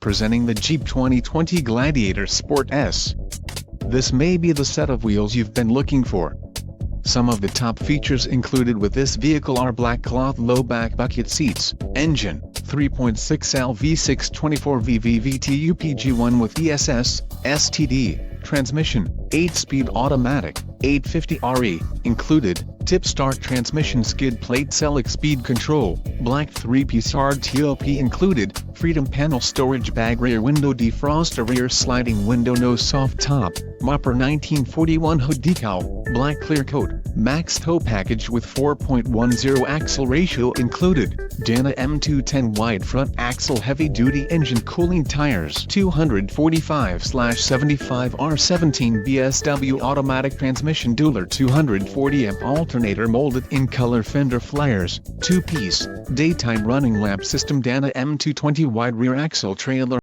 Presenting the Jeep 2020 Gladiator Sport S. This may be the set of wheels you've been looking for. Some of the top features included with this vehicle are black cloth low-back bucket seats, engine, 3.6L V6 24V VVT UPG1 with ESS, STD, transmission, 8-speed automatic, 850RE, included, tip-start transmission skid plate select speed control, black 3-piece RTOP included, freedom panel storage bag rear window defroster rear sliding window no soft top, Mopper 1941 hood decal, black clear coat, max tow package with 4.10 axle ratio included, Dana M210 wide front axle heavy-duty engine cooling tires 245/75 R17 BSW automatic transmission dualer 240 amp alternator molded in color fender flares, 2-piece, daytime running lamp system Dana M220 wide rear axle trailer